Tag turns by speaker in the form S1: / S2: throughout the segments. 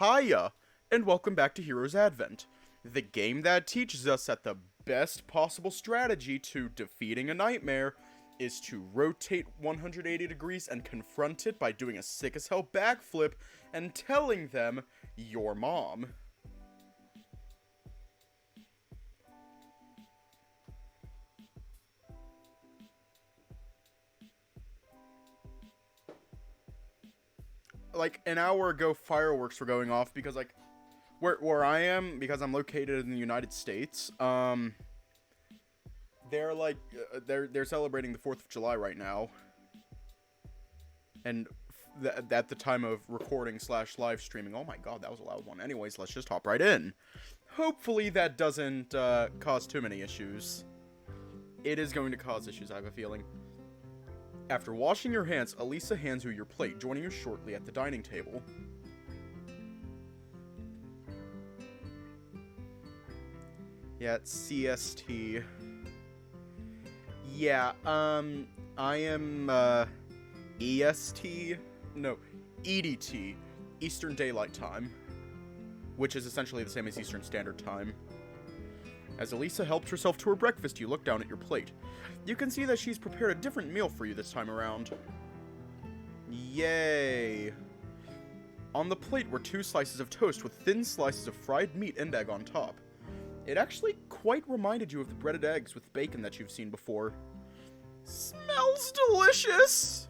S1: Hiya, and welcome back to Heroes Advent, the game that teaches us that the best possible strategy to defeating a nightmare is to rotate 180 degrees and confront it by doing a sick as hell backflip and telling them your mom. Like an hour ago, fireworks were going off because where I am, because I'm located in the United States. They're celebrating the 4th of July right now, and at the time of recording / live streaming. Oh my god, that was a loud one. Anyways, let's just hop right in. Hopefully that doesn't cause too many issues. It is going to cause issues, I have a feeling. After washing your hands, Alisa hands you your plate, joining you shortly at the dining table. Yeah, it's CST. Yeah, I am, EST? No, EDT, Eastern Daylight Time, which is essentially the same as Eastern Standard Time. As Alisa helped herself to her breakfast, you look down at your plate. You can see that she's prepared a different meal for you this time around. Yay! On the plate were 2 slices of toast with thin slices of fried meat and egg on top. It actually quite reminded you of the breaded eggs with bacon that you've seen before. Smells delicious!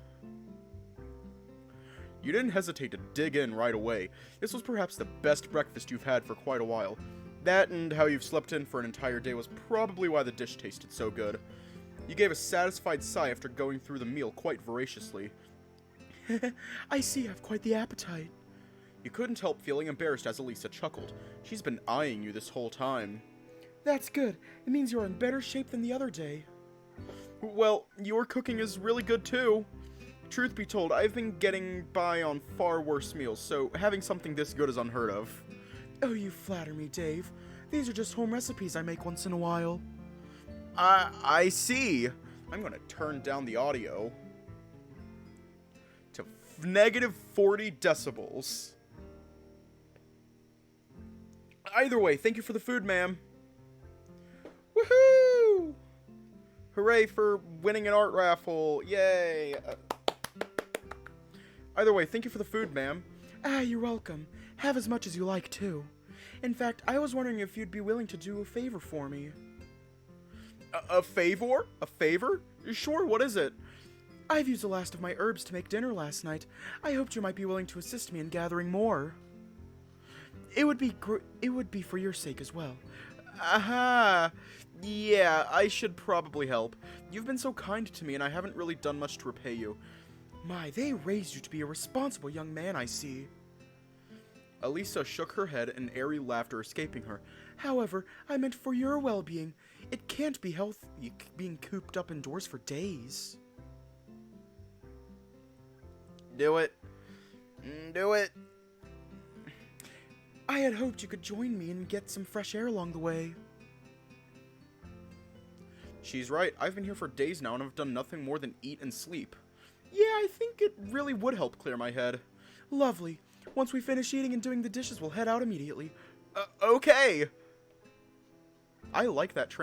S1: You didn't hesitate to dig in right away. This was perhaps the best breakfast you've had for quite a while. That and how you've slept in for an entire day was probably why the dish tasted so good. You gave a satisfied sigh after going through the meal quite voraciously. I see you have quite the appetite. You couldn't help feeling embarrassed as Alisa chuckled. She's been eyeing you this whole time. That's good. It means you're in better shape than the other day. Well, your cooking is really good too. Truth be told, I've been getting by on far worse meals, so having something this good is unheard of. Oh, you flatter me, Dave. These are just home recipes I make once in a while. I see. I'm gonna turn down the audio to negative 40 decibels. Either way, thank you for the food, ma'am. Woohoo! Hooray for winning an art raffle. Yay! Either way, thank you for the food, ma'am. Ah, you're welcome. Have as much as you like, too. In fact, I was wondering if you'd be willing to do a favor for me. A favor? A favor? Sure, what is it? I've used the last of my herbs to make dinner last night. I hoped you might be willing to assist me in gathering more. It would be for your sake as well. Aha! Yeah, I should probably help. You've been so kind to me, and I haven't really done much to repay you. My, they raised you to be a responsible young man, I see. Alisa shook her head, an airy laughter escaping her. However, I meant for your well-being. It can't be healthy being cooped up indoors for days. Do it. Do it. I had hoped you could join me and get some fresh air along the way. She's right. I've been here for days now and I've done nothing more than eat and sleep. Yeah, I think it really would help clear my head. Lovely. Once we finish eating and doing the dishes, we'll head out immediately. Okay. I like that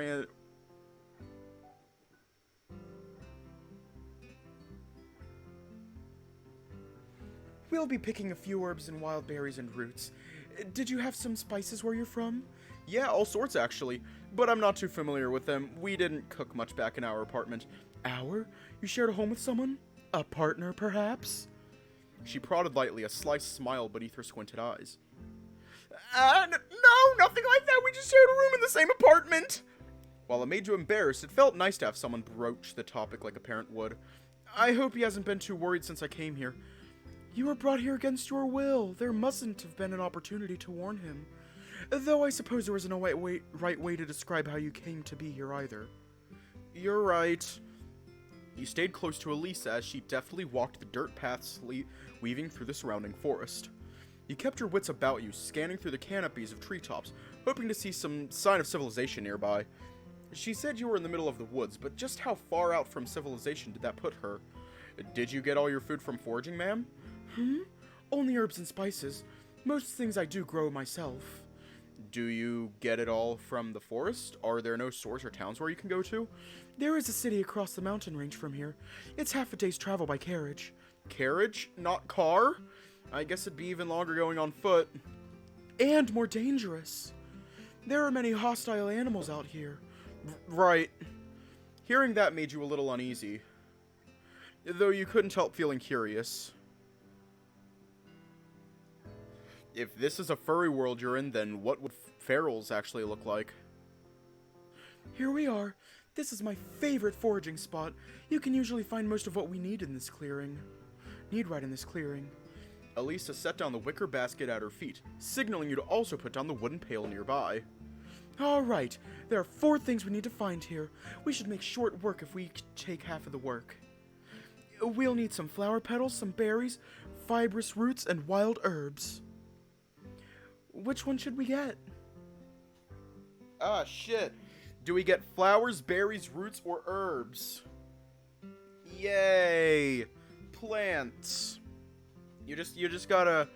S1: We'll be picking a few herbs and wild berries and roots. Did you have some spices where you're from? Yeah, all sorts actually, but I'm not too familiar with them. We didn't cook much back in our apartment. Our? You shared a home with someone? A partner, perhaps? She prodded lightly, a sly smile beneath her squinted eyes. No, nothing like that. We just shared a room in the same apartment. While it made you embarrassed, it felt nice to have someone broach the topic like a parent would. I hope he hasn't been too worried since I came here. You were brought here against your will. There mustn't have been an opportunity to warn him. Though I suppose there isn't a right way to describe how you came to be here either. You're right. You stayed close to Alisa as she deftly walked the dirt paths weaving through the surrounding forest. You kept your wits about you, scanning through the canopies of treetops, hoping to see some sign of civilization nearby. She said you were in the middle of the woods, but just how far out from civilization did that put her? Did you get all your food from foraging, ma'am? Only herbs and spices. Most things I do grow myself. Do you get it all from the forest? Are there no stores or towns where you can go to? There is a city across the mountain range from here. It's half a day's travel by carriage. Carriage? Not car? I guess it'd be even longer going on foot. And more dangerous. There are many hostile animals out here. Right. Hearing that made you a little uneasy. Though you couldn't help feeling curious. If this is a furry world you're in, then what would ferals actually look like? Here we are. This is my favorite foraging spot. You can usually find most of what we need in this clearing. Alisa set down the wicker basket at her feet, signaling you to also put down the wooden pail nearby. Alright, there are 4 things we need to find here. We should make short work if we take half of the work. We'll need some flower petals, some berries, fibrous roots, and wild herbs. Which one should we get? Ah, shit. Do we get flowers, berries, roots, or herbs? Yay! Plants. You just gotta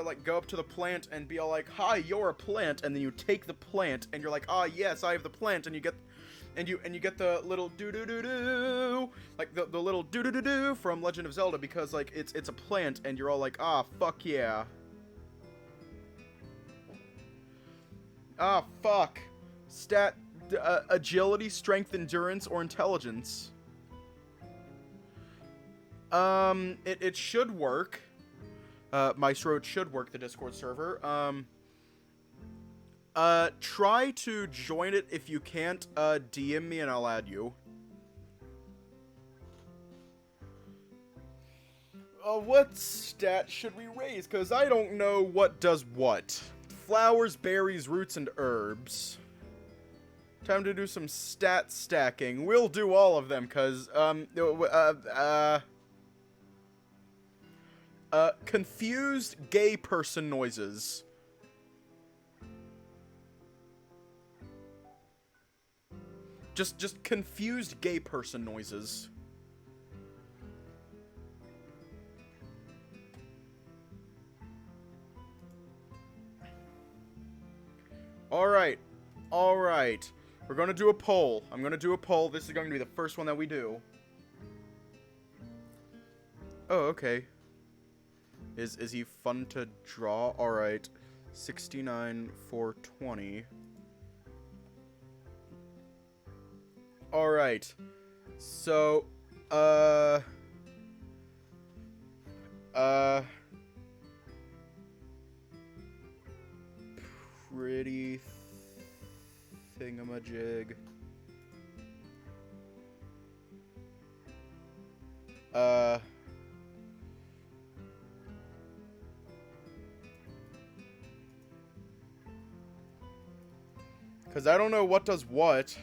S1: like go up to the plant and be all like, "Hi, you're a plant," and then you take the plant and you're like, "Ah, yes, I have the plant," and you get the little doo-doo-doo-doo, like the little doo-doo-doo-doo from Legend of Zelda, because like it's a plant and you're all like, "Ah, fuck yeah." Ah, fuck. Stat, agility, strength, endurance, or intelligence. It should work. Maestro, it should work, the Discord server. Try to join it. If you can't, DM me and I'll add you. What stat should we raise? Because I don't know what does what. Flowers, berries, roots, and herbs. Time to do some stat stacking. We'll do all of them, because, confused gay person noises. Just confused gay person noises. Alright. We're gonna do a poll. I'm gonna do a poll. This is going to be the first one that we do. Oh, okay. Is he fun to draw? Alright. 69, 420. Alright. So, pretty thingamajig. Because I don't know what does what.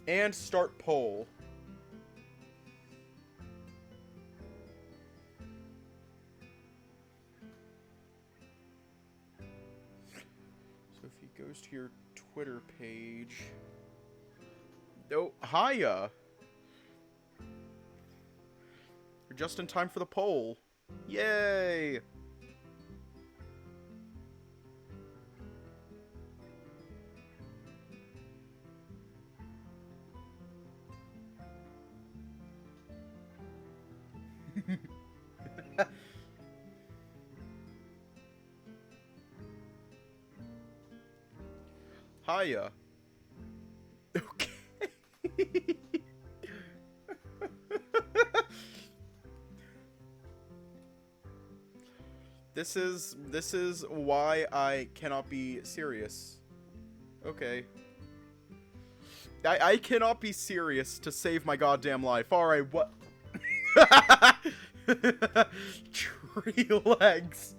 S1: And start poll. So if he goes to your Twitter page... Oh, hiya! You're just in time for the poll. Yay! Hiya. Okay. This is why I cannot be serious. Okay. I cannot be serious to save my goddamn life. Alright, what? Tree legs.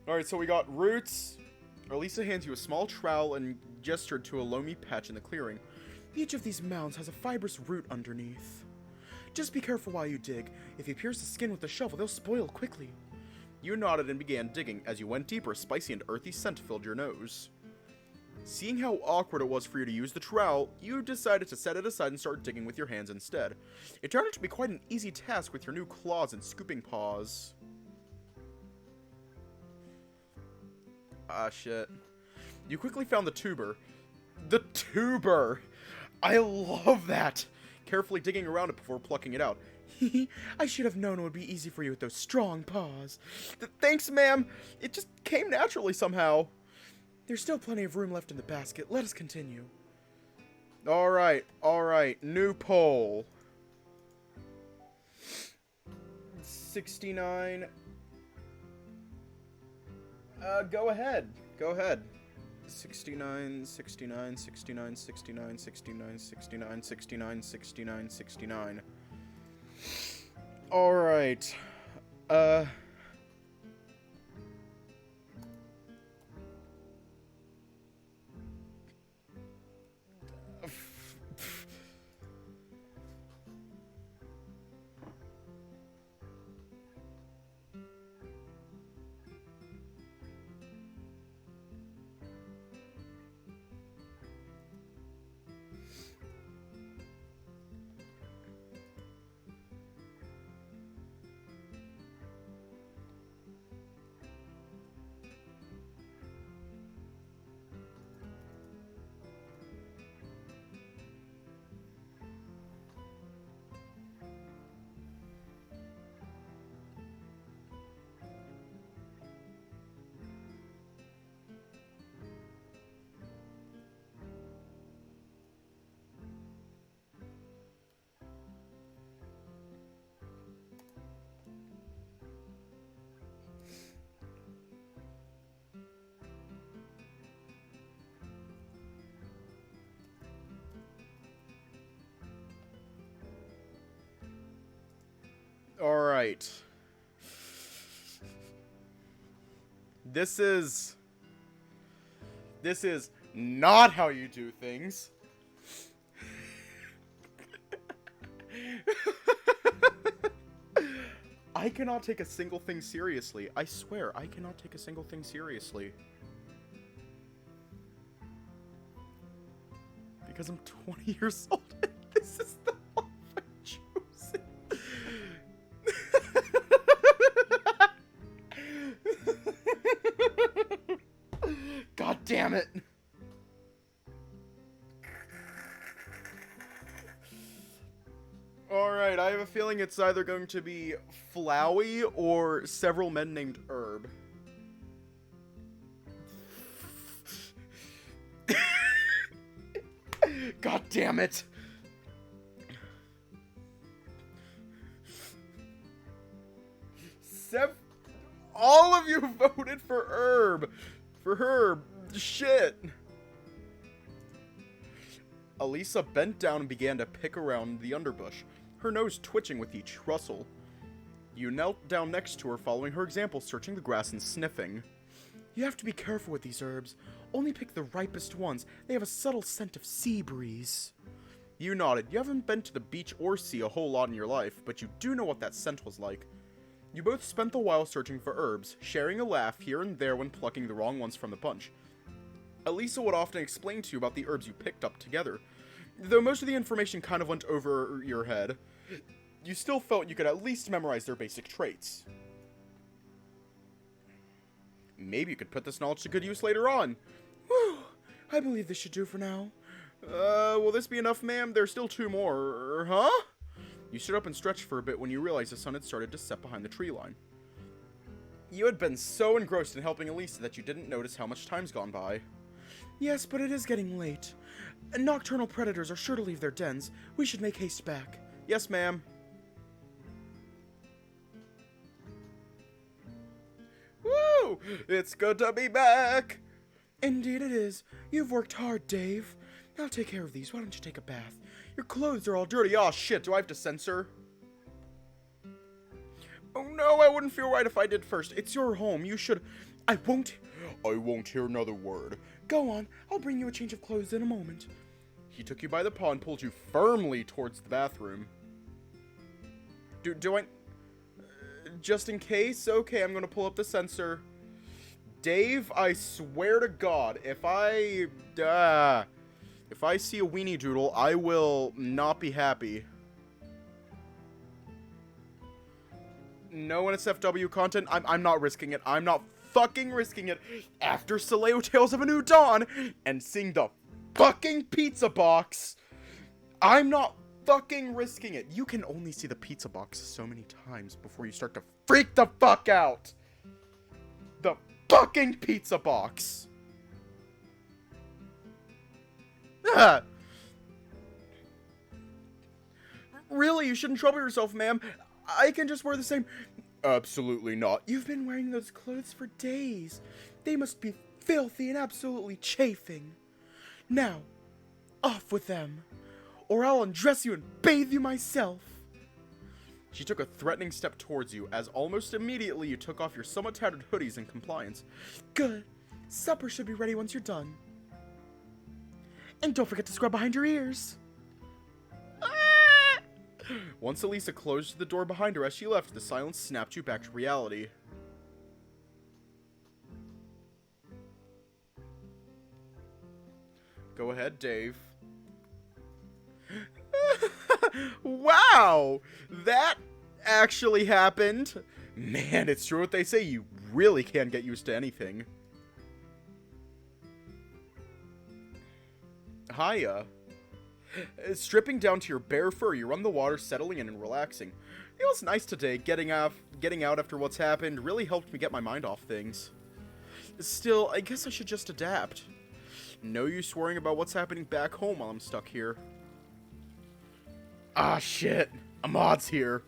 S1: Alright, so we got roots. Alisa hands you a small trowel and gestured to a loamy patch in the clearing. Each of these mounds has a fibrous root underneath. Just be careful while you dig. If you pierce the skin with the shovel, they'll spoil quickly. You nodded and began digging. As you went deeper, a spicy and earthy scent filled your nose. Seeing how awkward it was for you to use the trowel, you decided to set it aside and start digging with your hands instead. It turned out to be quite an easy task with your new claws and scooping paws. Ah, shit. You quickly found the tuber. The tuber! I love that! Carefully digging around it before plucking it out. I should have known it would be easy for you with those strong paws. Thanks, ma'am. It just came naturally somehow. There's still plenty of room left in the basket. Let us continue. Alright. New poll. 69. Go ahead. 69, 69, 69, 69, 69, 69, 69, 69, 69. Alright. Alright. This is not how you do things. I cannot take a single thing seriously. I swear, I cannot take a single thing seriously. Because I'm 20 years old and this is the life I'm choosing. God damn it. Alright, I have a feeling it's either going to be Flowey or several men named Herb. God damn it. All of you voted for Herb. For Herb. Shit. Alisa bent down and began to pick around the underbush, her nose twitching with each rustle. You knelt down next to her, following her example, searching the grass and sniffing. You have to be careful with these herbs. Only pick the ripest ones. They have a subtle scent of sea breeze. You nodded. You haven't been to the beach or sea a whole lot in your life, but you do know what that scent was like. You both spent the while searching for herbs, sharing a laugh here and there when plucking the wrong ones from the bunch. Alisa would often explain to you about the herbs you picked up together. Though most of the information kind of went over your head, you still felt you could at least memorize their basic traits. Maybe you could put this knowledge to good use later on. Whew, I believe this should do for now. Will this be enough, ma'am? There's still 2 more, huh? You stood up and stretched for a bit when you realized the sun had started to set behind the tree line. You had been so engrossed in helping Alisa that you didn't notice how much time's gone by. Yes, but it is getting late. Nocturnal predators are sure to leave their dens. We should make haste back. Yes, ma'am. Woo! It's good to be back! Indeed it is. You've worked hard, Dave. I'll take care of these. Why don't you take a bath? Your clothes are all dirty. Aw, shit. Do I have to censor? Oh, no. I wouldn't feel right if I did first. It's your home. You should... I won't hear another word. Go on. I'll bring you a change of clothes in a moment. He took you by the paw and pulled you firmly towards the bathroom. Do I... just in case? Okay, I'm gonna pull up the sensor. Dave, I swear to God, if I see a weenie doodle, I will not be happy. No NSFW content? I'm not risking it. I'm not fucking risking it after Soleil Tales of a New Dawn and seeing the fucking pizza box. I'm not fucking risking it. You can only see the pizza box so many times before you start to freak the fuck out. The fucking pizza box. Ah. Really, you shouldn't trouble yourself, ma'am. I can just wear the same... Absolutely not. You've been wearing those clothes for days. They must be filthy and absolutely chafing. Now, off with them, or I'll undress you and bathe you myself. She took a threatening step towards you, as almost immediately you took off your somewhat tattered hoodies in compliance. Good. Supper should be ready once you're done. And don't forget to scrub behind your ears. Once Alisa closed the door behind her as she left, the silence snapped you back to reality. Go ahead, Dave. Wow! That actually happened. Man, it's true what they say, you really can't get used to anything. Hiya. Stripping down to your bare fur, you run the water, settling in and relaxing. Feels nice today. Getting out after what's happened really helped me get my mind off things. Still, I guess I should just adapt. No use worrying about what's happening back home while I'm stuck here. Ah, shit. Ahmad's here.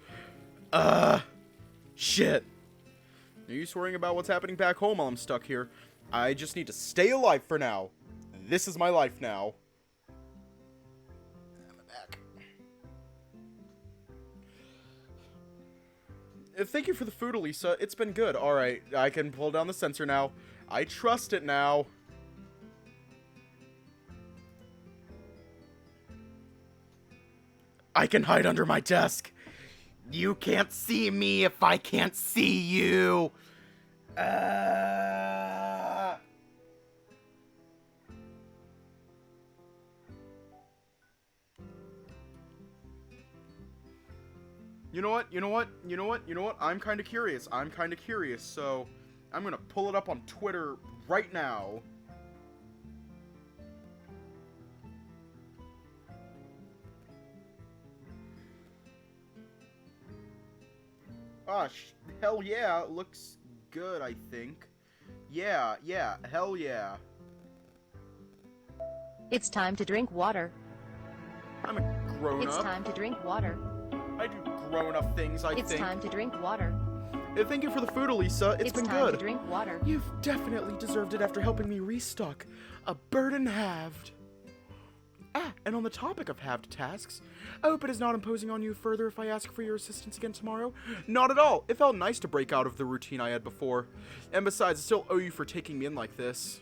S1: Shit. No use worrying about what's happening back home while I'm stuck here. I just need to stay alive for now. This is my life now. Thank you for the food, Alisa. It's been good. Alright, I can pull down the sensor now. I trust it now. I can hide under my desk. You can't see me if I can't see you. You know what? I'm kind of curious, so I'm gonna pull it up on Twitter right now. Ah, hell yeah, looks good, I think. Yeah, hell yeah.
S2: It's time to drink water.
S1: I'm a grown-up.
S2: It's time to drink water.
S1: I do grown-up things, I think.
S2: It's time to drink water.
S1: Thank you for the food, Alisa. It's been good.
S2: It's time to drink water.
S1: You've definitely deserved it after helping me restock. A burden halved. Ah, and on the topic of halved tasks, I hope it is not imposing on you further if I ask for your assistance again tomorrow. Not at all. It felt nice to break out of the routine I had before. And besides, I still owe you for taking me in like this.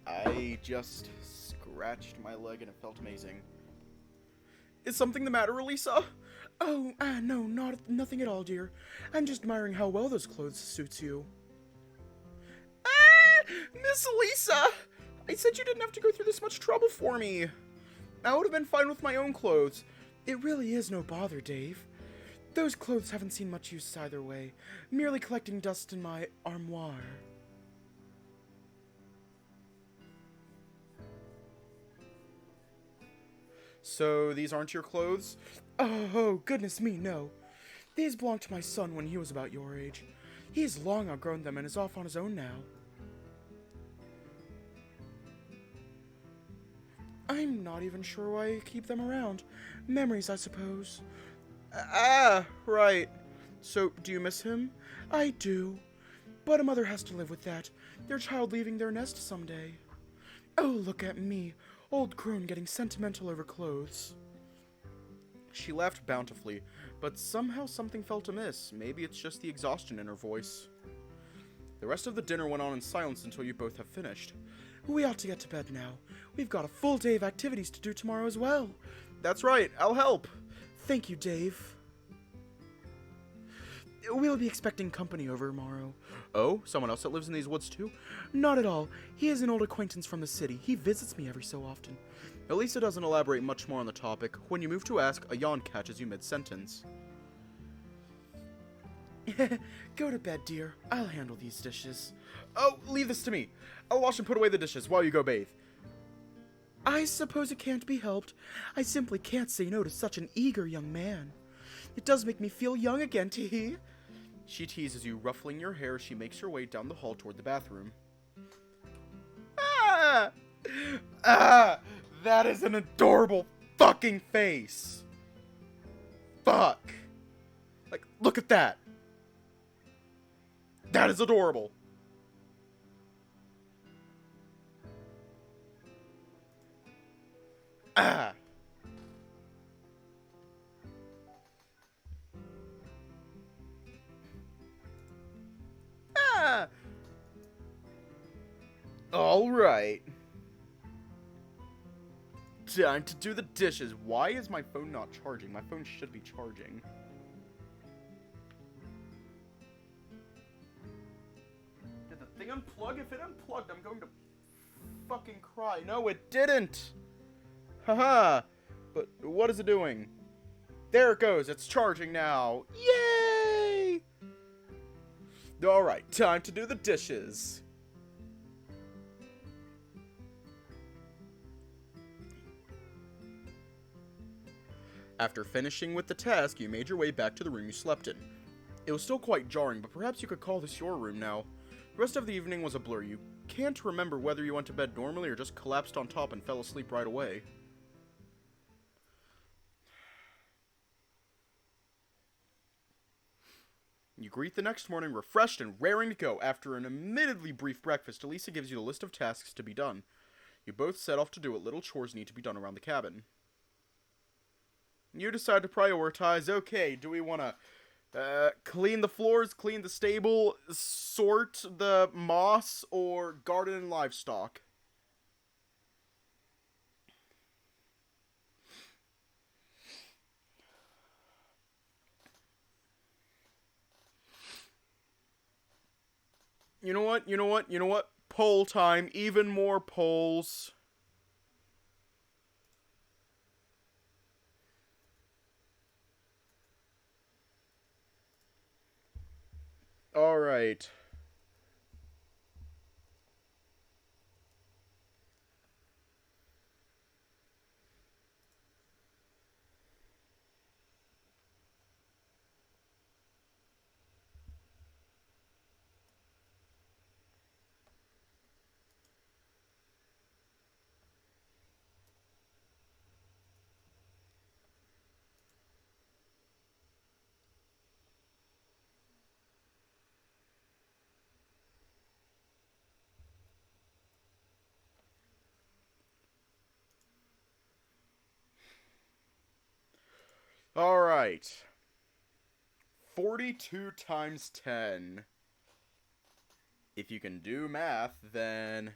S1: I just scratched my leg and it felt amazing. Is something the matter, Alisa? Oh, no, nothing at all, dear. I'm just admiring how well those clothes suits you. Miss Alisa! I said you didn't have to go through this much trouble for me. I would have been fine with my own clothes. It really is no bother, Dave. Those clothes haven't seen much use either way. Merely collecting dust in my armoire. So, these aren't your clothes? Oh, goodness me, no. These belonged to my son when he was about your age. He's long outgrown them and is off on his own now. I'm not even sure why I keep them around. Memories, I suppose. Right. So, do you miss him? I do. But a mother has to live with that. Their child leaving their nest someday. Oh, look at me. Old crone getting sentimental over clothes. She laughed bountifully, but somehow something felt amiss. Maybe it's just the exhaustion in her voice. The rest of the dinner went on in silence until you both have finished.
S3: We ought to get to bed now. We've got a full day of activities to do tomorrow as well.
S1: That's right, I'll help.
S3: Thank you, Dave. We'll be expecting company over tomorrow.
S1: Oh, someone else that lives in these woods too?
S3: Not at all. He is an old acquaintance from the city. He visits me every so often.
S1: Alisa doesn't elaborate much more on the topic. When you move to ask, a yawn catches you mid-sentence.
S3: Go to bed, dear. I'll handle these dishes.
S1: Oh, leave this to me. I'll wash and put away the dishes while you go bathe.
S3: I suppose it can't be helped. I simply can't say no to such an eager young man. It does make me feel young again, tee-hee.
S1: She teases you, ruffling your hair as she makes her way down the hall toward the bathroom. That is an adorable fucking face. Fuck. Like, look at that. That is adorable. Ah. Ah. All right. Time to do the dishes. Why is my phone not charging? My phone should be charging. Did the thing unplug? If it unplugged, I'm going to fucking cry. No, it didn't. Haha. But what is it doing? There it goes. It's charging now. Yay! Alright, time to do the dishes. After finishing with the task, you made your way back to the room you slept in. It was still quite jarring, but perhaps you could call this your room now. The rest of the evening was a blur. You can't remember whether you went to bed normally or just collapsed on top and fell asleep right away. You greet the next morning refreshed and raring to go. After an admittedly brief breakfast, Alisa gives you a list of tasks to be done. You both set off to do what little chores need to be done around the cabin. You decide to prioritize. Okay, do we want to clean the floors, clean the stable, sort the moss, or garden and livestock? You know what? Poll time. Even more polls. Alright. Alright. 42 times 10. If you can do math, then...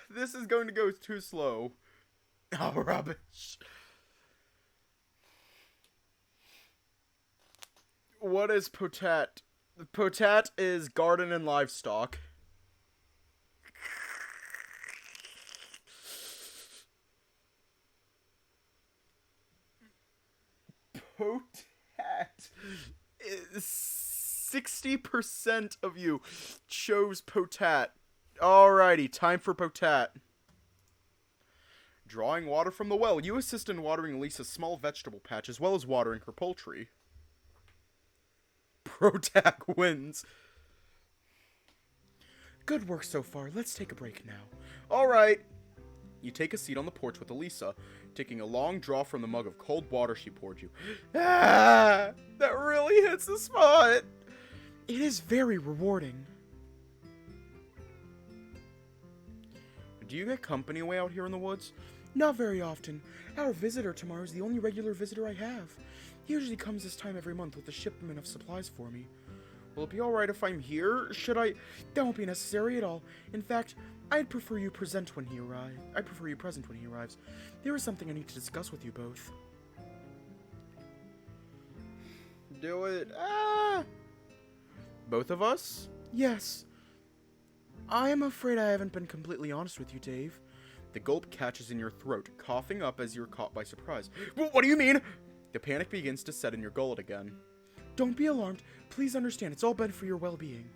S1: This is going to go too slow. Oh, rubbish. What is potat? Potat is garden and livestock. Potat. 60% of you chose potat. Alrighty, time for potat. Drawing water from the well, you assist in watering Alisa's small vegetable patch as well as watering her poultry. Crotak wins.
S3: Good work so far. Let's take a break now.
S1: Alright. You take a seat on the porch with Alisa, taking a long draw from the mug of cold water she poured you. Ah! That really hits the spot!
S3: It is very rewarding.
S1: Do you get company way out here in the woods?
S3: Not very often. Our visitor tomorrow is the only regular visitor I have. He usually comes this time every month with a shipment of supplies for me.
S1: Will it be alright if I'm here? Should I...
S3: That won't be necessary at all. In fact, I'd prefer you present when he arrives. I prefer you present when he arrives. There is something I need to discuss with you both.
S1: Do it. Ah! Both of us?
S3: Yes. I am afraid I haven't been completely honest with you, Dave.
S1: The gulp catches in your throat, coughing up as you're caught by surprise. What do you mean? The panic begins to set in your gullet again.
S3: Don't be alarmed. Please understand, it's all been for your well-being.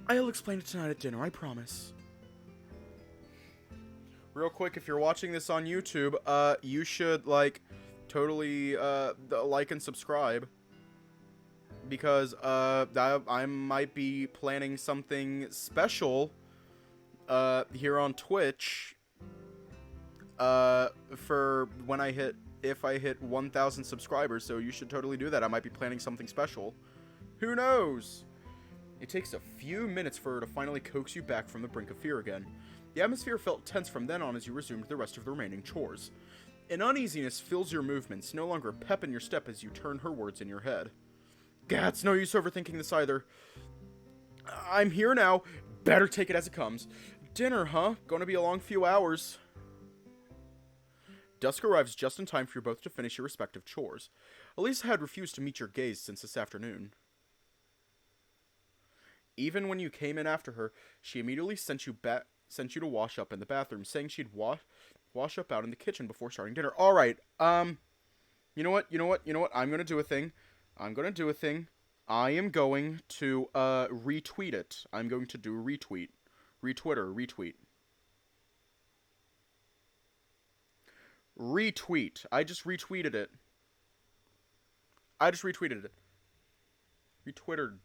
S3: I'll explain it tonight at dinner, I promise.
S1: Real quick, if you're watching this on YouTube, you should, totally, like and subscribe. Because, I might be planning something special, here on Twitch, for when if I hit 1,000 subscribers, so you should totally do that. I might be planning something special. Who knows? It takes a few minutes for her to finally coax you back from the brink of fear again. The atmosphere felt tense from then on as you resumed the rest of the remaining chores. An uneasiness fills your movements, no longer pep in your step as you turn her words in your head. Gah, it's no use overthinking this either. I'm here now. Better take it as it comes. Dinner, huh? Gonna be a long few hours. Dusk arrives just in time for you both to finish your respective chores. Alisa had refused to meet your gaze since this afternoon. Even when you came in after her, she immediately sent you to wash up in the bathroom, saying she'd wash up out in the kitchen before starting dinner. All right. You know what? I'm going to do a thing. I am going to retweet it. I'm going to do a retweet. Retweet. Retweet. I just retweeted it.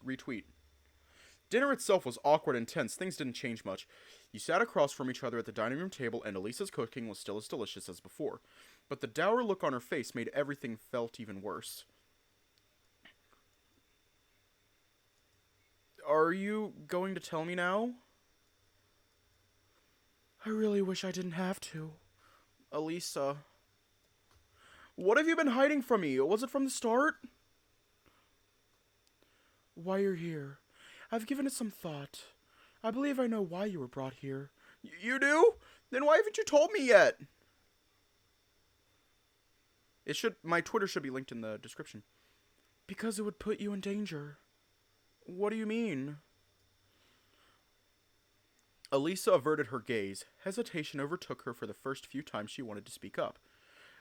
S1: Retweet. Dinner itself was awkward and tense. Things didn't change much. You sat across from each other at the dining room table, and Elisa's cooking was still as delicious as before. But the dour look on her face made everything felt even worse. Are you going to tell me now?
S3: I really wish I didn't have to.
S1: Alisa. What have you been hiding from me? Was it from the start?
S3: Why you're here. I've given it some thought. I believe I know why you were brought here.
S1: You do? Then why haven't you told me yet? My Twitter should be linked in the description.
S3: Because it would put you in danger.
S1: What do you mean? Alisa averted her gaze. Hesitation overtook her for the first few times she wanted to speak up.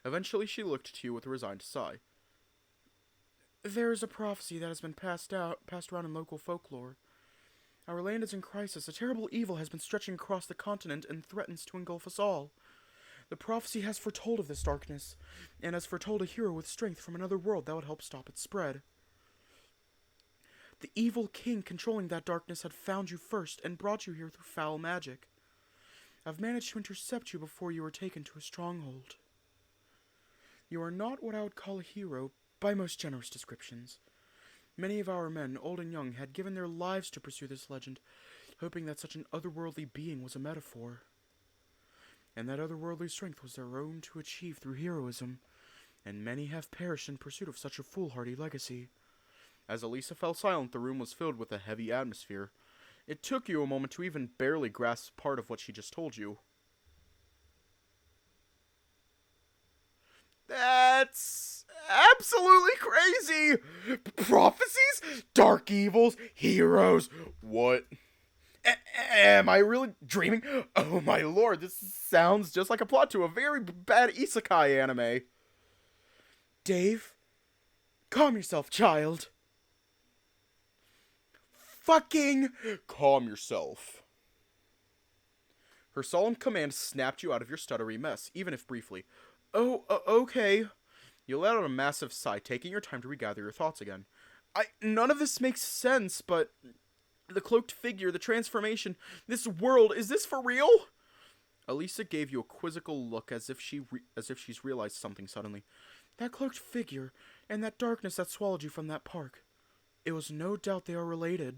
S1: Eventually she looked to you with a resigned sigh.
S3: There is a prophecy that has been passed around in local folklore. Our land is in crisis. A terrible evil has been stretching across the continent and threatens to engulf us all. The prophecy has foretold of this darkness, and has foretold a hero with strength from another world that would help stop its spread. The evil king controlling that darkness had found you first and brought you here through foul magic. I've managed to intercept you before you were taken to a stronghold. You are not what I would call a hero, by most generous descriptions. Many of our men, old and young, had given their lives to pursue this legend, hoping that such an otherworldly being was a metaphor. And that otherworldly strength was their own to achieve through heroism, and many have perished in pursuit of such a foolhardy legacy. As Alisa fell silent, the room was filled with a heavy atmosphere. It took you a moment to even barely grasp part of what she just told you. That's absolutely crazy! Prophecies? Dark evils? Heroes? What? Am I really dreaming? Oh my lord, this sounds just like a plot to a very bad isekai anime. Dave, calm yourself, child.
S1: Fucking calm yourself. Her solemn command snapped you out of your stuttery mess, even if briefly. Oh, okay. You let out a massive sigh, taking your time to regather your thoughts again.
S3: None of this makes sense, but the cloaked figure, the transformation, this world, is this for real? Alisa gave you a quizzical look as if she's realized something suddenly. That cloaked figure, and that darkness that swallowed you from that park. It was no doubt they are related.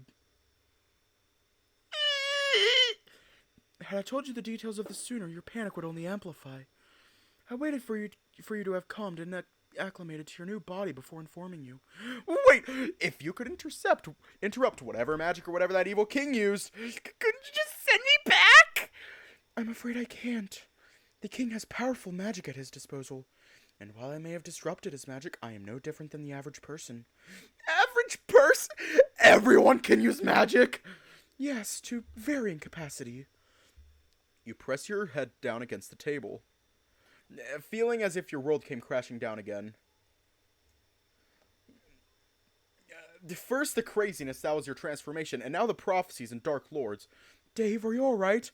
S3: Had I told you the details of this sooner, your panic would only amplify. I waited for you to have calmed and acclimated to your new body before informing you.
S1: Wait, if you could interrupt whatever magic or whatever that evil king used, couldn't you just send me back?
S3: I'm afraid I can't. The king has powerful magic at his disposal, and while I may have disrupted his magic, I am no different than the average person.
S1: Average person? Everyone can use magic?
S3: Yes, to varying capacity.
S1: You press your head down against the table, feeling as if your world came crashing down again. First the craziness, that was your transformation, and now the prophecies and dark lords.
S3: Dave, are you alright?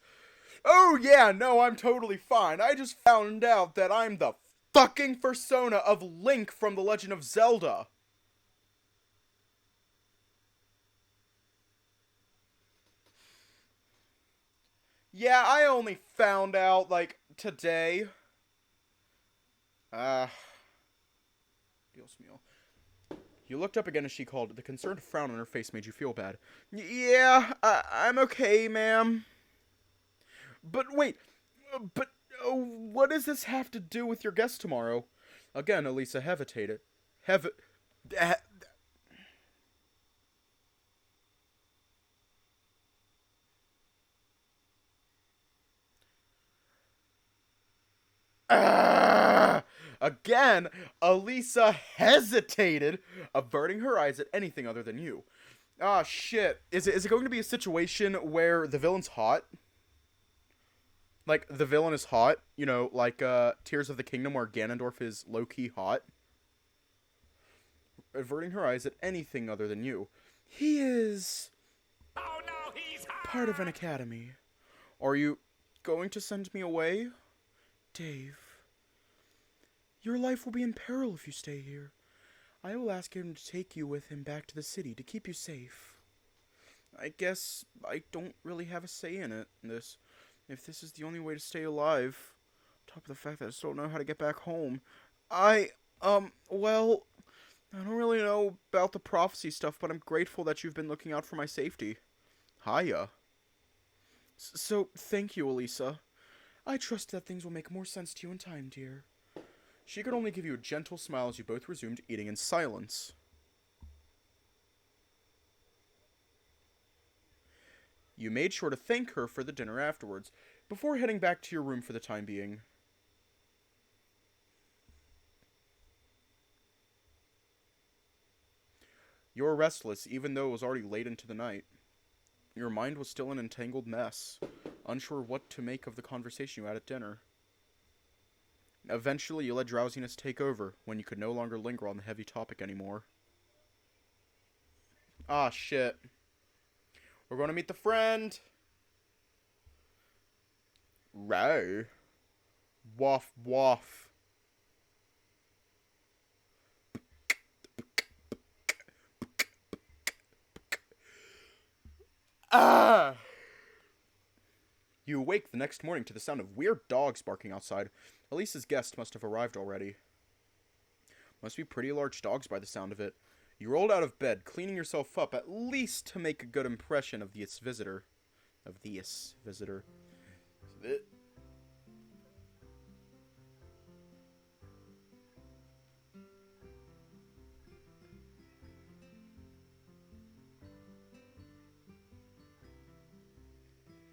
S1: Oh yeah, no, I'm totally fine. I just found out that I'm the fucking persona of Link from The Legend of Zelda. Yeah, I only found out, like, today. Dios mío. You looked up again as she called. The concerned frown on her face made you feel bad. Yeah, I'm okay, ma'am. But wait, what does this have to do with your guest tomorrow? Again, Alisa hesitated. Again, Alisa hesitated, averting her eyes at anything other than you. Ah, shit. Is it going to be a situation where the villain's hot? Like, the villain is hot? You know, like, Tears of the Kingdom where Ganondorf is low-key hot? Averting her eyes at anything other than you.
S3: He is...
S4: Oh no, he's hot!
S3: part of an academy.
S1: Are you going to send me away?
S3: Dave, your life will be in peril if you stay here. I will ask him to take you with him back to the city to keep you safe.
S1: I guess I don't really have a say in it, if this is the only way to stay alive. On top of the fact that I still don't know how to get back home. Well, I don't really know about the prophecy stuff, but I'm grateful that you've been looking out for my safety. Hiya.
S3: So, thank you, Alisa. I trust that things will make more sense to you in time, dear.
S1: She could only give you a gentle smile as you both resumed eating in silence. You made sure to thank her for the dinner afterwards, before heading back to your room for the time being. You were restless, even though it was already late into the night. Your mind was still an entangled mess, unsure what to make of the conversation you had at dinner. Eventually, you let drowsiness take over, when you could no longer linger on the heavy topic anymore. Ah, shit. We're going to meet the friend. Row. Waff, waff. Ah! You awake the next morning to the sound of weird dogs barking outside. Elisa's guest must have arrived already. Must be pretty large dogs by the sound of it. You rolled out of bed, cleaning yourself up at least to make a good impression of this visitor.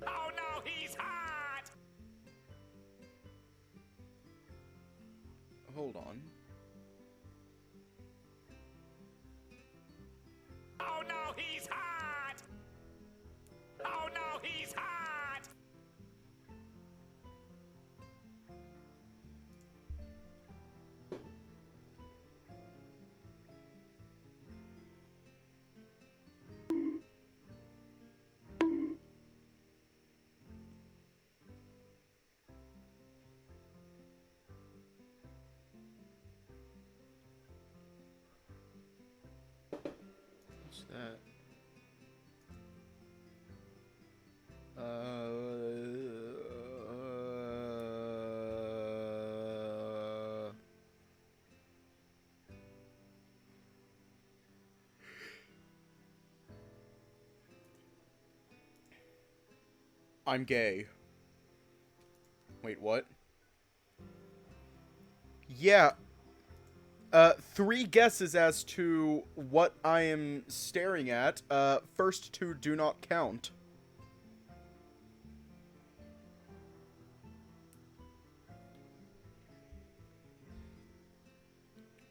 S4: Oh no, he's hot!
S1: Hold on.
S4: Oh no, he's hot! Oh no, he's hot!
S1: that. I'm gay. Wait, what? Yeah. 3 guesses as to what I am staring at. First 2 do not count.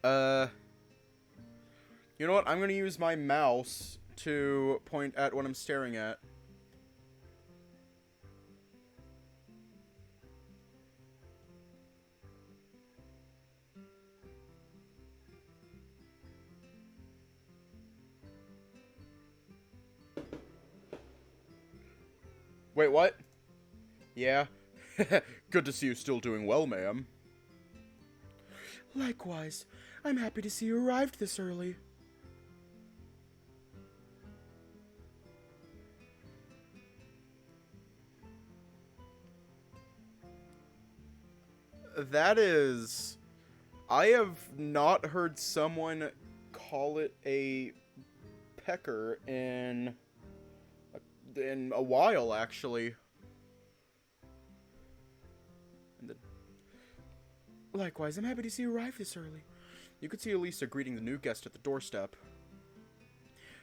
S1: You know what? I'm gonna use my mouse to point at what I'm staring at. Wait, what? Yeah. Good to see you still doing well, ma'am.
S3: Likewise, I'm happy to see you arrived this early.
S1: That is... I have not heard someone call it a pecker in a while, actually.
S3: Likewise, I'm happy to see you arrived this early.
S1: You could see Alisa greeting the new guest at the doorstep.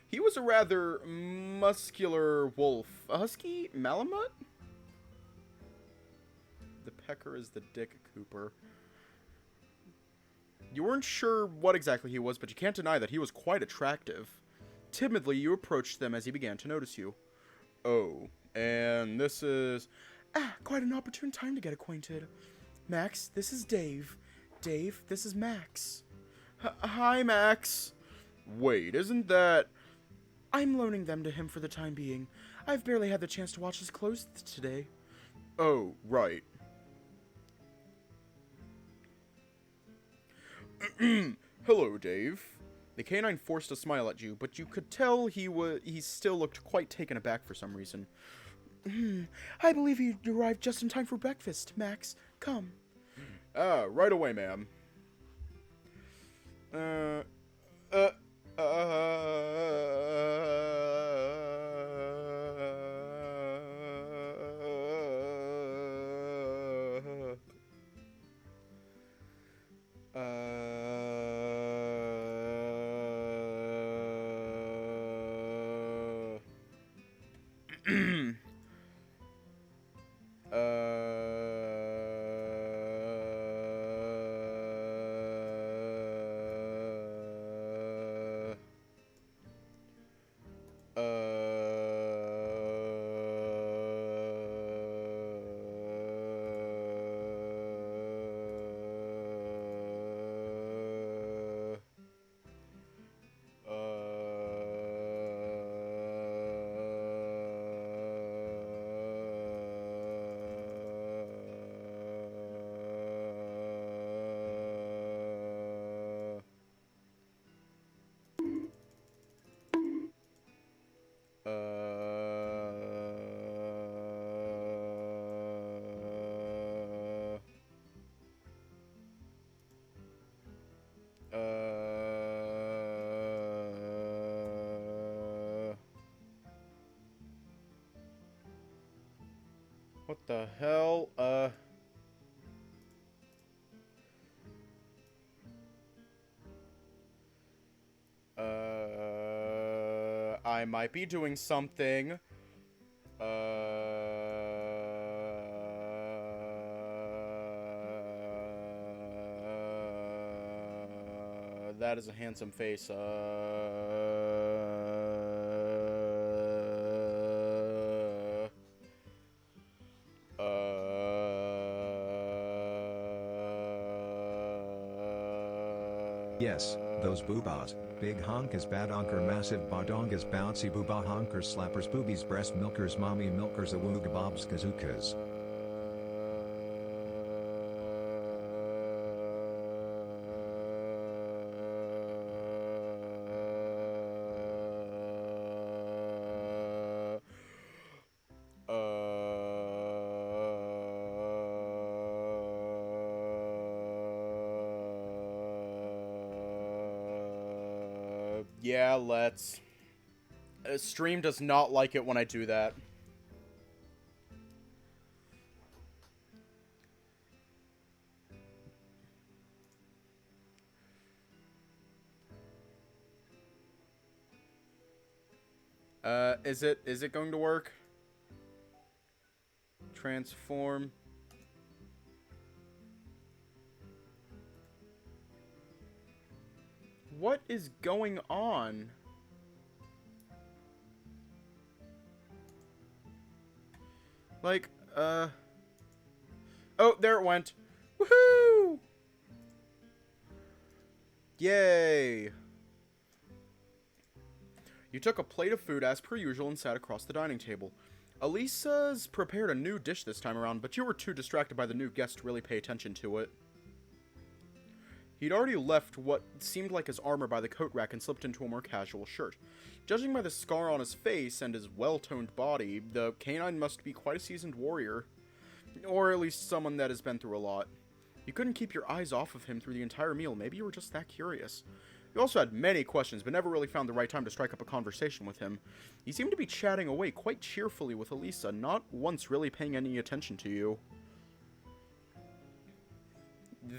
S1: He was a rather muscular wolf. A husky Malamute? The pecker is the Dick Cooper. You weren't sure what exactly he was, but you can't deny that he was quite attractive. Timidly, you approached them as he began to notice you. Oh, and this is...
S3: Ah, quite an opportune time to get acquainted. Max, this is Dave. Dave, this is Max.
S1: Hi, Max. Wait, isn't that...
S3: I'm loaning them to him for the time being. I've barely had the chance to watch his clothes today.
S1: Oh, right. Hello, Dave. The canine forced a smile at you, but you could tell he still looked quite taken aback for some reason.
S3: I believe you arrived just in time for breakfast, Max. Come.
S1: Right away, ma'am. What the hell? I might be doing something. That is a handsome face.
S5: Yes, those boobas. Big honkas badonker massive badongas bouncy booba honkers slappers boobies breast milkers mommy milkers awooga bobs kazookas.
S1: Yeah, let's. Stream does not like it when I do that. Is it going to work? Transform. What is going on? Like, oh, there it went. Woohoo! Yay! You took a plate of food as per usual and sat across the dining table. Alisa's prepared a new dish this time around, but you were too distracted by the new guest to really pay attention to it. He'd already left what seemed like his armor by the coat rack and slipped into a more casual shirt. Judging by the scar on his face and his well-toned body, the canine must be quite a seasoned warrior. Or at least someone that has been through a lot. You couldn't keep your eyes off of him through the entire meal. Maybe you were just that curious. You also had many questions, but never really found the right time to strike up a conversation with him. He seemed to be chatting away quite cheerfully with Alisa, not once really paying any attention to you.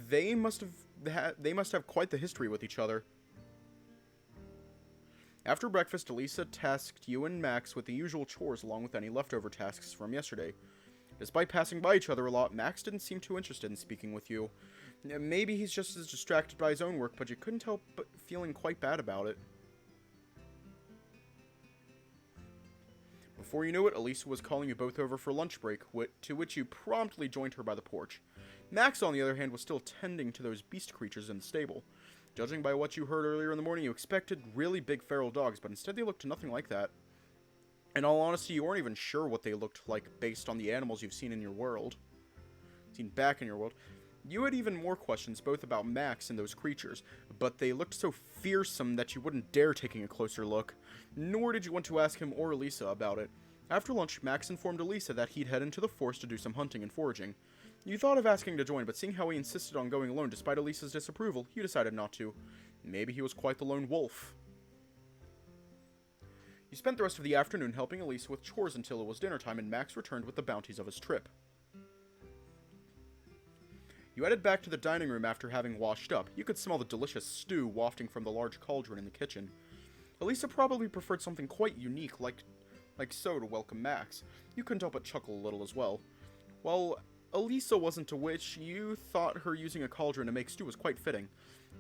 S1: They must have quite the history with each other. After breakfast, Alisa tasked you and Max with the usual chores along with any leftover tasks from yesterday. Despite passing by each other a lot, Max didn't seem too interested in speaking with you. Maybe he's just as distracted by his own work, but you couldn't help but feeling quite bad about it. Before you knew it, Alisa was calling you both over for lunch break, to which you promptly joined her by the porch. Max, on the other hand, was still tending to those beast creatures in the stable. Judging by what you heard earlier in the morning, you expected really big feral dogs, but instead they looked nothing like that. In all honesty, you weren't even sure what they looked like based on the animals you've seen in your world. Seen back in your world. You had even more questions both about Max and those creatures, but they looked so fearsome that you wouldn't dare taking a closer look. Nor did you want to ask him or Alisa about it. After lunch, Max informed Alisa that he'd head into the forest to do some hunting and foraging. You thought of asking to join, but seeing how he insisted on going alone despite Alisa's disapproval, you decided not to. Maybe he was quite the lone wolf. You spent the rest of the afternoon helping Alisa with chores until it was dinner time, and Max returned with the bounties of his trip. You headed back to the dining room after having washed up. You could smell the delicious stew wafting from the large cauldron in the kitchen. Alisa probably preferred something quite unique, like so, to welcome Max. You couldn't help but chuckle a little as well. While Alisa wasn't a witch, you thought her using a cauldron to make stew was quite fitting.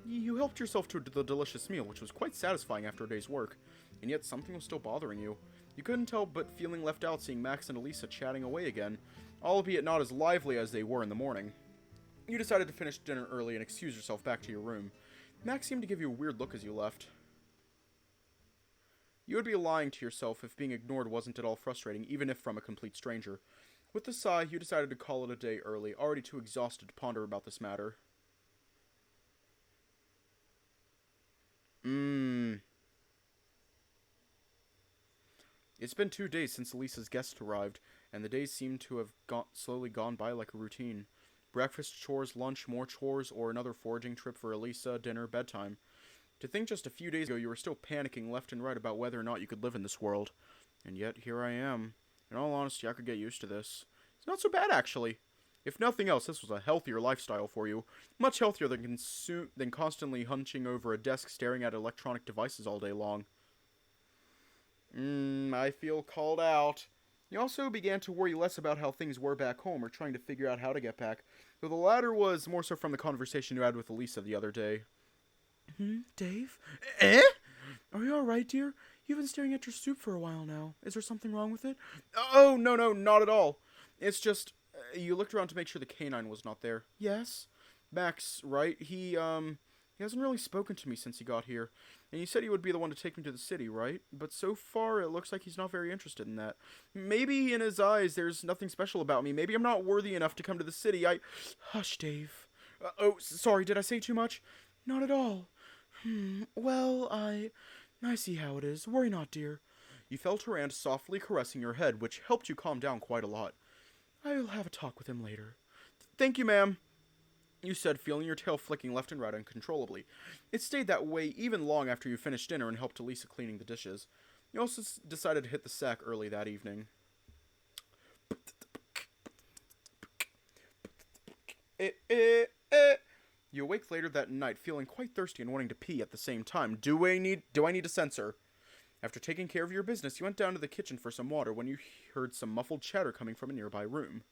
S1: You helped yourself to the delicious meal, which was quite satisfying after a day's work, and yet something was still bothering you. You couldn't help but feeling left out seeing Max and Alisa chatting away again, albeit not as lively as they were in the morning. You decided to finish dinner early and excuse yourself back to your room. Max seemed to give you a weird look as you left. You would be lying to yourself if being ignored wasn't at all frustrating, even if from a complete stranger. With a sigh, you decided to call it a day early, already too exhausted to ponder about this matter. It's been 2 days since Alisa's guest arrived, and the days seem to have slowly gone by like a routine. Breakfast, chores, lunch, more chores, or another foraging trip for Alisa, dinner, bedtime. To think just a few days ago you were still panicking left and right about whether or not you could live in this world. And yet, here I am. In all honesty, I could get used to this. It's not so bad, actually. If nothing else, this was a healthier lifestyle for you. Much healthier than constantly hunching over a desk staring at electronic devices all day long. I feel called out. You also began to worry less about how things were back home or trying to figure out how to get back, though the latter was more so from the conversation you had with Alisa the other day.
S3: Dave? Eh? Are you alright, dear? You've been staring at your soup for a while now. Is there something wrong with it?
S1: Oh, no, not at all. It's just, you looked around to make sure the canine was not there.
S3: Yes?
S1: Max, right? He hasn't really spoken to me since he got here. And you said he would be the one to take me to the city, right? But so far, it looks like he's not very interested in that. Maybe in his eyes, there's nothing special about me. Maybe I'm not worthy enough to come to the city.
S3: Hush, Dave.
S1: Oh, sorry, did I say too much?
S3: Not at all. Well, I see how it is. Worry not, dear.
S1: You felt her hand softly caressing your head, which helped you calm down quite a lot.
S3: I'll have a talk with him later.
S1: Thank you, ma'am. you said, feeling your tail flicking left and right uncontrollably. It stayed that way even long after you finished dinner and helped Alisa cleaning the dishes. You also decided to hit the sack early that evening. You awake later that night, feeling quite thirsty and wanting to pee at the same time. Do I need to censor? After taking care of your business, you went down to the kitchen for some water when you heard some muffled chatter coming from a nearby room.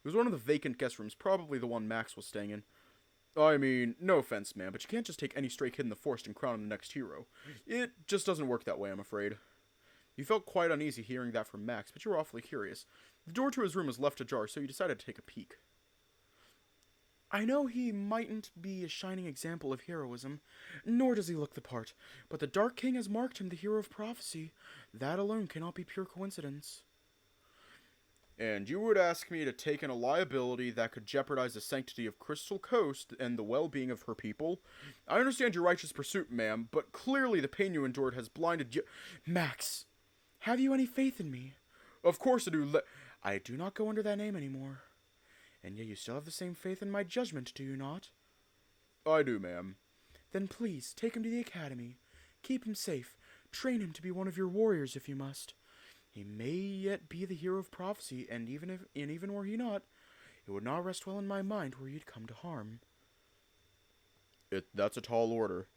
S1: It was one of the vacant guest rooms, probably the one Max was staying in. I mean, no offense, man, but you can't just take any stray kid in the forest and crown him the next hero. It just doesn't work that way, I'm afraid. You felt quite uneasy hearing that from Max, but you were awfully curious. The door to his room was left ajar, so you decided to take a peek.
S3: I know he mightn't be a shining example of heroism, nor does he look the part, but the Dark King has marked him the hero of prophecy. That alone cannot be pure coincidence.
S1: And you would ask me to take in a liability that could jeopardize the sanctity of Crystal Coast and the well-being of her people? I understand your righteous pursuit, ma'am, but clearly the pain you endured has blinded you.
S3: Max, have you any faith in me?
S1: Of course I do.
S3: I do not go under that name anymore. And yet you still have the same faith in my judgment, do you not?
S1: I do, ma'am.
S3: Then please, take him to the academy. Keep him safe. Train him to be one of your warriors if you must. He may yet be the hero of prophecy, and even were he not, it would not rest well in my mind were you to come to harm.
S1: That's a tall order.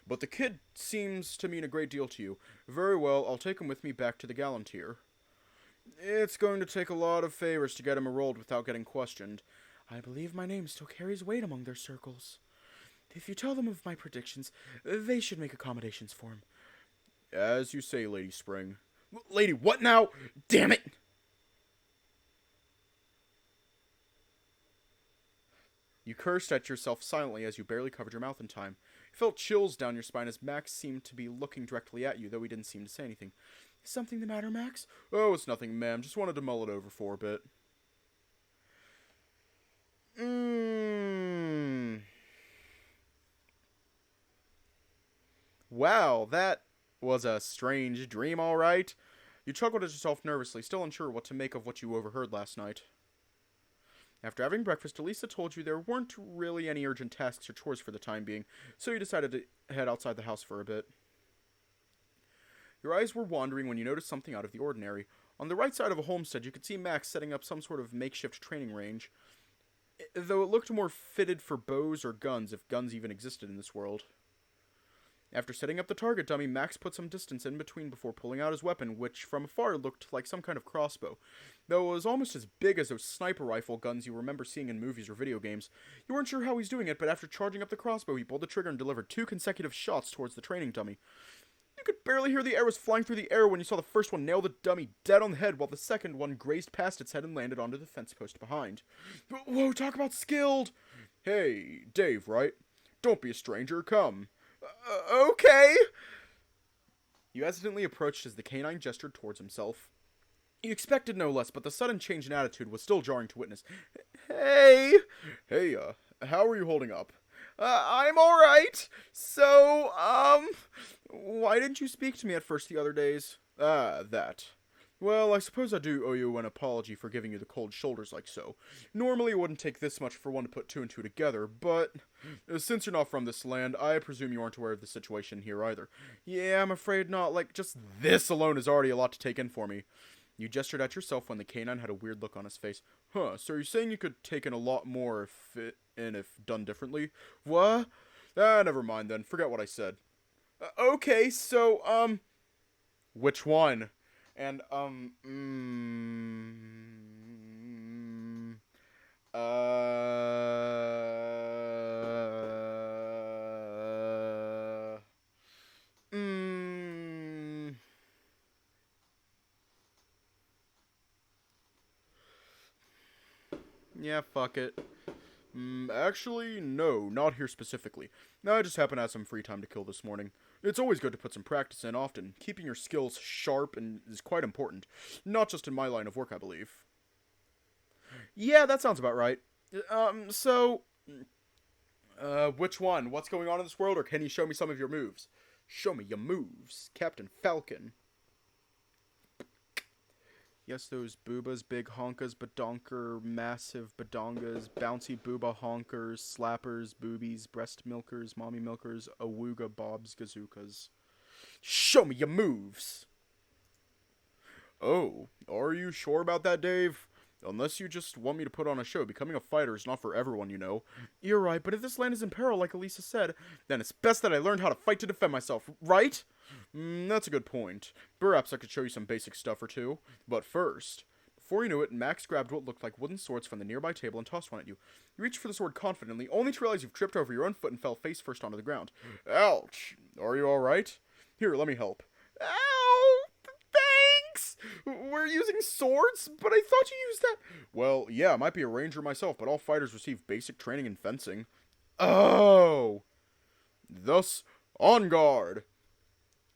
S1: But the kid seems to mean a great deal to you. Very well, I'll take him with me back to the Galantir. It's going to take a lot of favors to get him enrolled without getting questioned.
S3: I believe my name still carries weight among their circles. If you tell them of my predictions, they should make accommodations for him.
S1: As you say, Lady Spring. Lady, what now? Damn it! You cursed at yourself silently as you barely covered your mouth in time. You felt chills down your spine as Max seemed to be looking directly at you, though he didn't seem to say anything.
S3: Is something the matter, Max?
S1: Oh, it's nothing, ma'am. Just wanted to mull it over for a bit. Wow, that was a strange dream, all right. You chuckled at yourself nervously, still unsure what to make of what you overheard last night. After having breakfast, Alisa told you there weren't really any urgent tasks or chores for the time being, so you decided to head outside the house for a bit. Your eyes were wandering when you noticed something out of the ordinary. On the right side of a homestead, you could see Max setting up some sort of makeshift training range, though it looked more fitted for bows or guns, if guns even existed in this world. After setting up the target dummy, Max put some distance in between before pulling out his weapon, which from afar looked like some kind of crossbow, though it was almost as big as those sniper rifle guns you remember seeing in movies or video games. You weren't sure how he's doing it, but after charging up the crossbow, he pulled the trigger and delivered 2 consecutive shots towards the training dummy. You could barely hear the arrows flying through the air when you saw the first one nail the dummy dead on the head, while the second one grazed past its head and landed onto the fence post behind.
S3: Whoa, talk about skilled!
S1: Hey, Dave, right? Don't be a stranger, come. Okay! You hesitantly approached as the canine gestured towards himself. You expected no less, but the sudden change in attitude was still jarring to witness. Hey, how are you holding up? I'm alright. So, why didn't you speak to me at first the other days? That. Well, I suppose I do owe you an apology for giving you the cold shoulders like so. Normally it wouldn't take this much for one to put 2 and 2 together, but since you're not from this land, I presume you aren't aware of the situation here either. Yeah, I'm afraid not. Like, just this alone is already a lot to take in for me. You gestured at yourself when the canine had a weird look on his face. Huh, so you're saying you could take in a lot more if done differently? What? Never mind then. Forget what I said. Okay, so, which one? And, yeah, fuck it. Actually, no, not here specifically. I just happen to have some free time to kill this morning. It's always good to put some practice in often. Keeping your skills sharp is quite important. Not just in my line of work, I believe. Yeah, that sounds about right. Which one? What's going on in this world, or can you show me some of your moves? Show me your moves, Captain Falcon. Yes, those boobas, big honkas, badonker, massive badongas, bouncy booba honkers, slappers, boobies, breast milkers, mommy milkers, awooga bobs, gazookas. Show me your moves! Oh, are you sure about that, Dave? Unless you just want me to put on a show, becoming a fighter is not for everyone, you know.
S3: You're right, but if this land is in peril, like Alisa said, then it's best that I learned how to fight to defend myself, right?
S1: That's a good point. Perhaps I could show you some basic stuff or two. But first, before you knew it, Max grabbed what looked like wooden swords from the nearby table and tossed one at you. You reached for the sword confidently, only to realize you've tripped over your own foot and fell face first onto the ground. Ouch! Are you alright? Here, let me help. Ow! Thanks! We're using swords, but I thought you used that. Well, yeah, I might be a ranger myself, but all fighters receive basic training in fencing. Oh! Thus, on guard!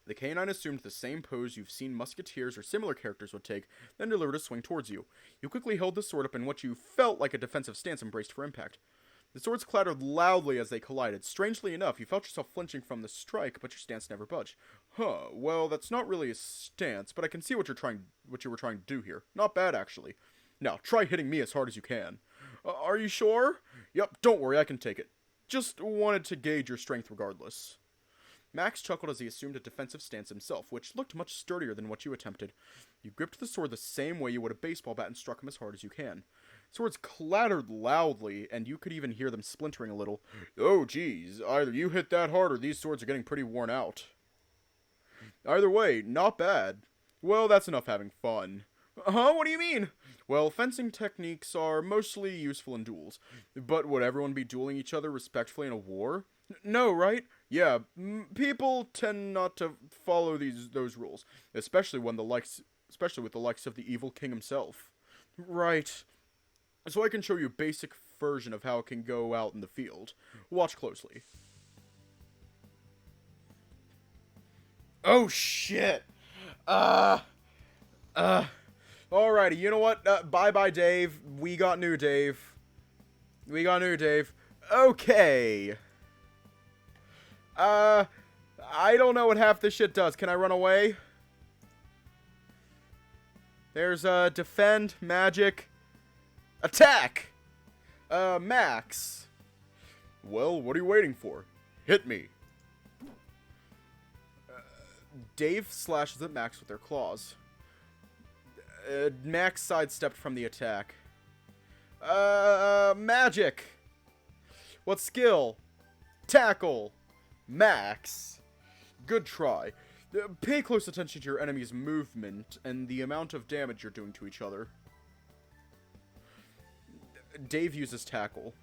S1: The canine assumed the same pose you've seen musketeers or similar characters would take, then delivered a swing towards you. You quickly held the sword up in what you felt like a defensive stance and braced for impact. The swords clattered loudly as they collided. Strangely enough, you felt yourself flinching from the strike, but your stance never budged. Huh, well, that's not really a stance, but I can see what you were trying to do here. Not bad, actually. Now, try hitting me as hard as you can. Are you sure? Yep, don't worry, I can take it. Just wanted to gauge your strength regardless. Max chuckled as he assumed a defensive stance himself, which looked much sturdier than what you attempted. You gripped the sword the same way you would a baseball bat and struck him as hard as you can. Swords clattered loudly, and you could even hear them splintering a little. Oh, geez, either you hit that hard or these swords are getting pretty worn out. Either way, not bad. Well, that's enough having fun. Huh? What do you mean? Well, fencing techniques are mostly useful in duels. But would everyone be dueling each other respectfully in a war? No, right? Yeah, people tend not to follow those rules, especially with the likes of the evil king himself. Right. So I can show you a basic version of how it can go out in the field. Watch closely. Oh shit. Alrighty, you know what? Bye-bye, Dave. We got new Dave. Okay. I don't know what half this shit does. Can I run away? There's, defend, magic, attack! Max. Well, what are you waiting for? Hit me. Dave slashes at Max with their claws. Max sidestepped from the attack. Magic! What skill? Tackle! Max! Good try. Pay close attention to your enemy's movement and the amount of damage you're doing to each other. Dave uses tackle.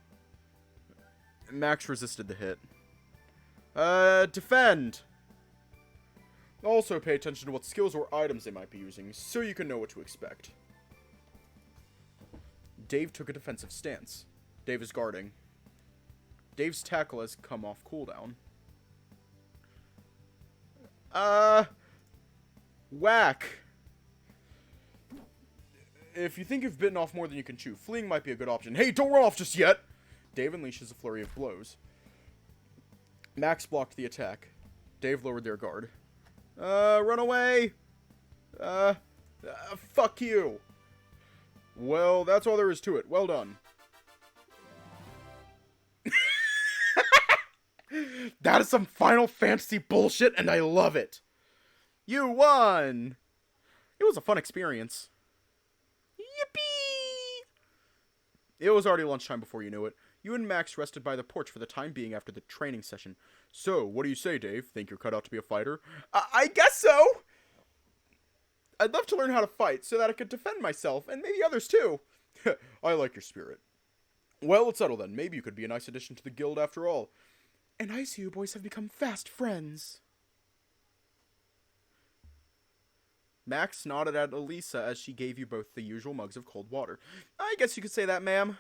S1: Max resisted the hit. Defend! Also pay attention to what skills or items they might be using, so you can know what to expect. Dave took a defensive stance. Dave is guarding. Dave's tackle has come off cooldown. Whack! If you think you've bitten off more than you can chew, fleeing might be a good option. Hey, don't run off just yet! Dave unleashes a flurry of blows. Max blocked the attack. Dave lowered their guard. Run away! Fuck you! Well, that's all there is to it. Well done. That is some Final Fantasy bullshit, and I love it! You won! It was a fun experience. Yippee! It was already lunchtime before you knew it. You and Max rested by the porch for the time being after the training session. So, what do you say, Dave? Think you're cut out to be a fighter? I guess so! I'd love to learn how to fight so that I could defend myself, and maybe others too. I like your spirit. Well, let's settle then. Maybe you could be a nice addition to the guild after all.
S3: And I see you boys have become fast friends.
S1: Max nodded at Alisa as she gave you both the usual mugs of cold water. I guess you could say that, ma'am.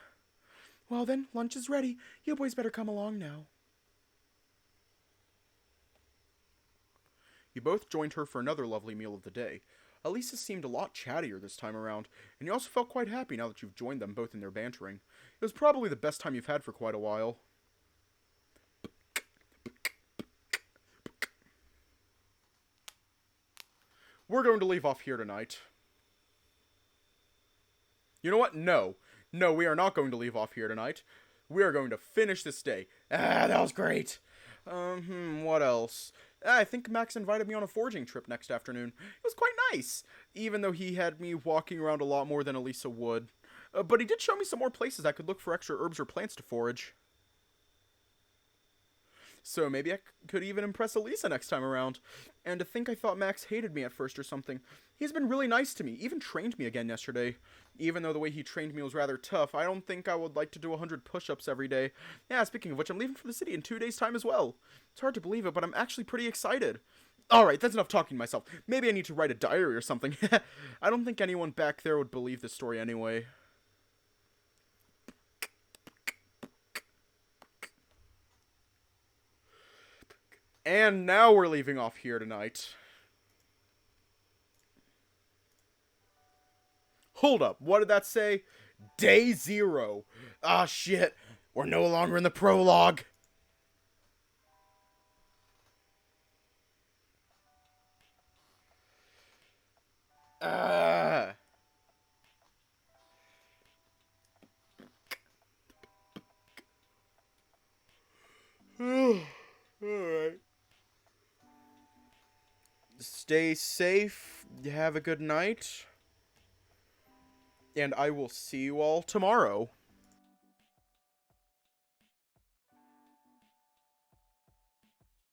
S3: Well then, lunch is ready. You boys better come along now.
S1: You both joined her for another lovely meal of the day. Alisa seemed a lot chattier this time around, and you also felt quite happy now that you've joined them both in their bantering. It was probably the best time you've had for quite a while. We're going to leave off here tonight. You know what? No. No, we are not going to leave off here tonight. We are going to finish this day. Ah, that was great. What else? I think Max invited me on a foraging trip next afternoon. It was quite nice, even though he had me walking around a lot more than Alisa would. But he did show me some more places I could look for extra herbs or plants to forage. So maybe I could even impress Alisa next time around. And to think I thought Max hated me at first or something. He's been really nice to me, even trained me again yesterday. Even though the way he trained me was rather tough, I don't think I would like to do 100 push-ups every day. Yeah, speaking of which, I'm leaving for the city in 2 days' time as well. It's hard to believe it, but I'm actually pretty excited. Alright, that's enough talking to myself. Maybe I need to write a diary or something. I don't think anyone back there would believe this story anyway. And now we're leaving off here tonight. Hold up, what did that say? Day 0. Ah, shit. We're no longer in the prologue. Alright. Stay safe. Have a good night. And I will see you all tomorrow.